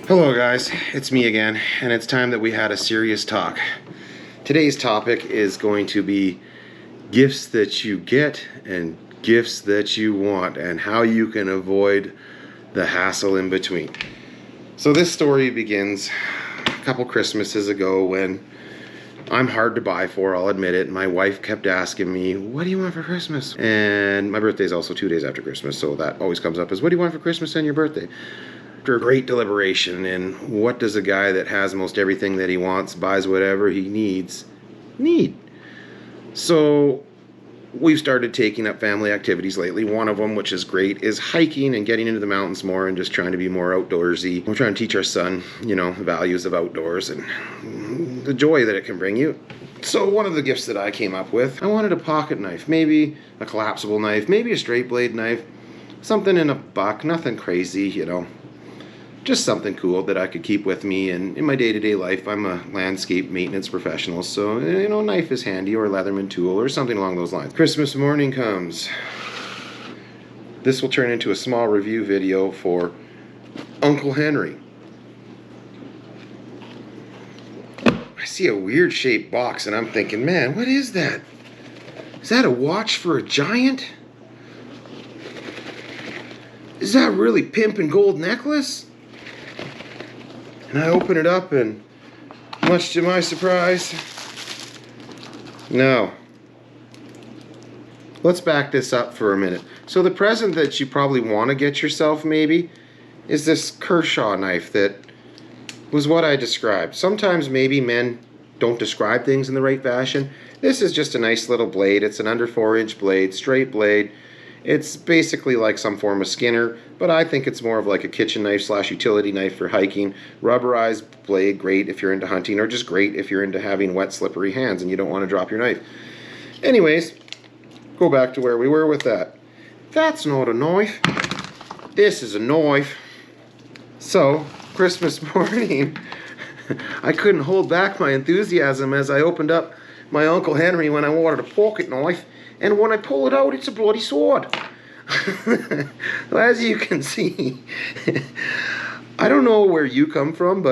Hello guys, it's me again, and it's time that we had a serious talk. Today's topic is going to be gifts that you get and gifts that you want, and how you can avoid the hassle in between. So this story begins a couple Christmases ago when I'm hard to buy for, I'll admit it. My wife kept asking me, what do you want for Christmas? And my birthday is also 2 days after Christmas, so that always comes up as, what do you want for Christmas and your birthday? After a great deliberation in what does a guy that has most everything that he wants, buys whatever he needs, need? So we've started taking up family activities lately. One of them, which is great, is hiking and getting into the mountains more and just trying to be more outdoorsy. We're trying to teach our son, the values of outdoors and the joy that it can bring you. So one of the gifts that I came up with, I wanted a pocket knife, maybe a collapsible knife, maybe a straight blade knife, something in a buck, nothing crazy, just something cool that I could keep with me. And in my day-to-day life, I'm a landscape maintenance professional, so knife is handy, or a Leatherman tool or something along those lines. Christmas morning comes. This will turn into a small review video for Uncle Henry. I see a weird shaped box and I'm thinking, man, what is that? Is that a watch for a giant? Is that really pimpin' gold necklace? And I open it up and, much to my surprise, no. Let's back this up for a minute. So the present that you probably want to get yourself maybe is this Kershaw knife that was what I described. Sometimes maybe men don't describe things in the right fashion. This is just a nice little blade. It's an under 4-inch blade, straight blade. It's basically like some form of Skinner, but I think it's more of like a kitchen knife / utility knife for hiking. Rubberized blade, great if you're into hunting, or just great if you're into having wet, slippery hands and you don't want to drop your knife. Anyways, go back to where we were with that. That's not a knife. This is a knife. So, Christmas morning, I couldn't hold back my enthusiasm as I opened up my Uncle Henry when I wanted a pocket knife. And when I pull it out, it's a bloody sword. As you can see, I don't know where you come from,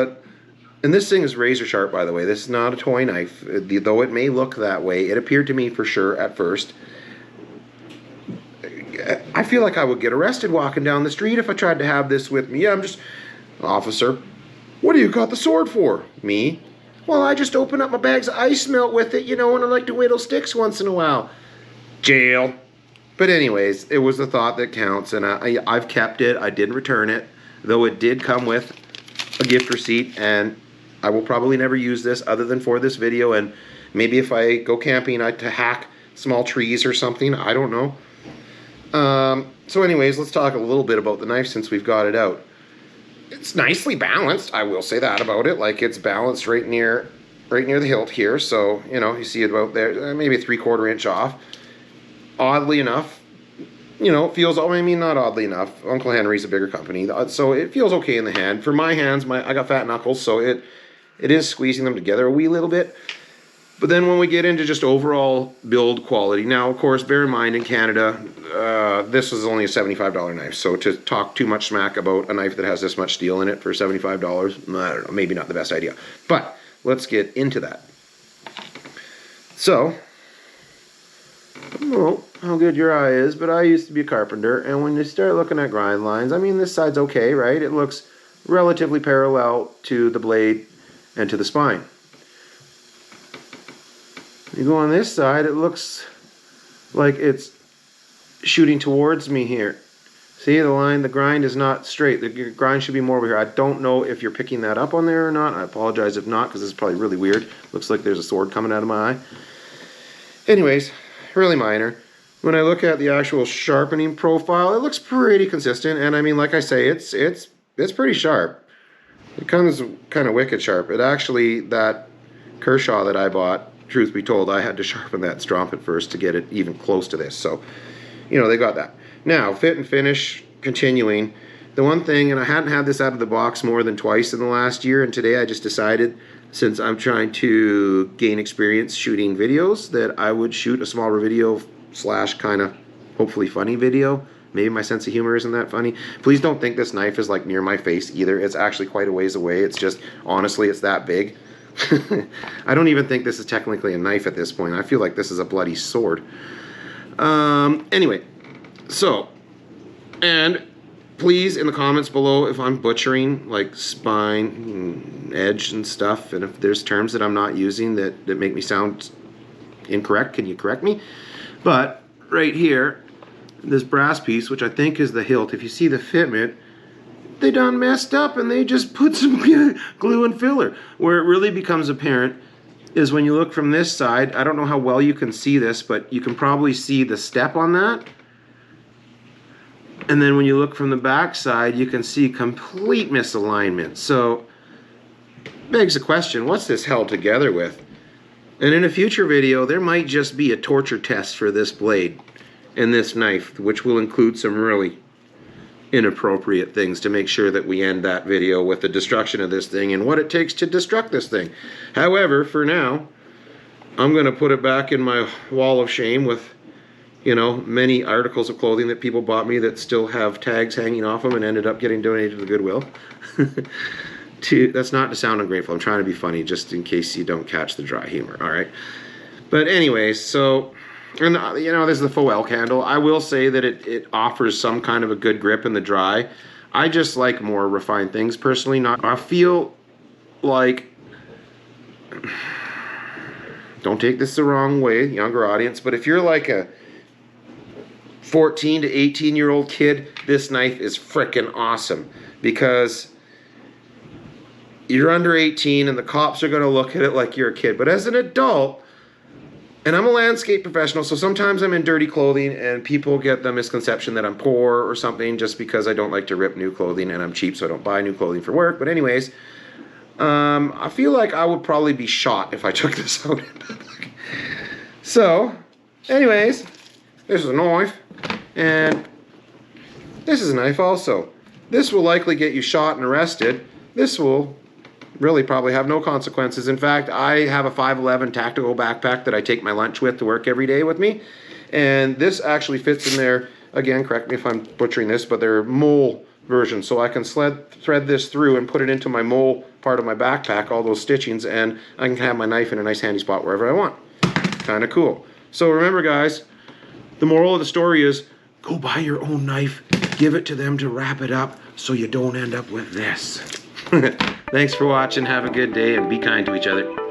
and this thing is razor sharp, by the way. This is not a toy knife, though it may look that way. It appeared to me for sure at first. I feel like I would get arrested walking down the street if I tried to have this with me. Yeah, I'm just, officer, what do you got the sword for? Me? Well, I just open up my bags of ice melt with it, and I like to whittle sticks once in a while. Jail. But anyways, it was the thought that counts, and I've kept it. I did return it, though it did come with a gift receipt, and I will probably never use this other than for this video, and maybe if I go camping to hack small trees or something. I don't know. So anyways, let's talk a little bit about the knife since we've got it out. It's nicely balanced, I will say that about it. Like, it's balanced right near the hilt here, so you see it about there, maybe a 3/4 inch off. Oddly enough, feels, not oddly enough, Uncle Henry's a bigger company, so it feels okay in the hand. For my hands, I got fat knuckles, so it is squeezing them together a wee little bit. But then when we get into just overall build quality, now of course, bear in mind in Canada, this was only a $75 knife, so to talk too much smack about a knife that has this much steel in it for $75, I don't know, maybe not the best idea. But let's get into that. So, I don't know how good your eye is, but I used to be a carpenter, and when you start looking at grind lines, this side's okay, right? It looks relatively parallel to the blade and to the spine. You go on this side, it looks like it's shooting towards me here. See, the grind is not straight. The grind should be more over here. I don't know if you're picking that up on there or not. I apologize if not, because this is probably really weird. Looks like there's a sword coming out of my eye. Anyways, really minor. When I look at the actual sharpening profile, it looks pretty consistent, and like I say, it's pretty sharp. It comes kind of wicked sharp. It actually, that Kershaw that I bought, truth be told, I had to sharpen that strumpet first to get it even close to this, so they got that. Now, fit and finish, continuing. The one thing, and I hadn't had this out of the box more than twice in the last year, and today I just decided, since I'm trying to gain experience shooting videos, that I would shoot a smaller video / kind of hopefully funny video Maybe my sense of humor isn't that funny. Please don't think this knife is like near my face either. It's actually quite a ways away. It's just, honestly, it's that big. I don't even think this is technically a knife at this point. I feel like this is a bloody sword. Anyway, so, and please in the comments below if I'm butchering like spine and edge and stuff, and if there's terms that I'm not using that make me sound incorrect, can you correct me? But right here, this brass piece, which I think is the hilt, if you see the fitment, they done messed up and they just put some glue and filler. Where it really becomes apparent is when you look from this side. I don't know how well you can see this, but you can probably see the step on that. And then when you look from the back side, you can see complete misalignment. So, begs the question, what's this held together with? And in a future video, there might just be a torture test for this blade and this knife, which will include some really inappropriate things to make sure that we end that video with the destruction of this thing and what it takes to destruct this thing. However, for now, I'm going to put it back in my wall of shame with, you know, many articles of clothing that people bought me that still have tags hanging off them and ended up getting donated to the Goodwill. That's not to sound ungrateful. I'm trying to be funny just in case you don't catch the dry humor, all right? But anyways, so, and you know, this is the faux elk handle. I will say that it offers some kind of a good grip in the dry. I just like more refined things personally. I feel like, don't take this the wrong way, younger audience, but if you're like a 14 to 18-year-old kid, this knife is frickin' awesome because you're under 18 and the cops are going to look at it like you're a kid. But as an adult, and I'm a landscape professional, so sometimes I'm in dirty clothing and people get the misconception that I'm poor or something just because I don't like to rip new clothing and I'm cheap, so I don't buy new clothing for work. But anyways, I feel like I would probably be shot if I took this out in public. So, anyways, this is a knife, and this is a knife also. This will likely get you shot and arrested. This will really probably have no consequences. In fact, I have a 511 tactical backpack that I take my lunch with to work every day with me, and this actually fits in there. Again, correct me if I'm butchering this, but they're mole versions, so I can thread this through and put it into my mole part of my backpack, all those stitchings, and I can have my knife in a nice handy spot wherever I want. Kind of cool. So remember, guys, the moral of the story is go buy your own knife, give it to them to wrap it up so you don't end up with this. Thanks for watching. Have a good day and be kind to each other.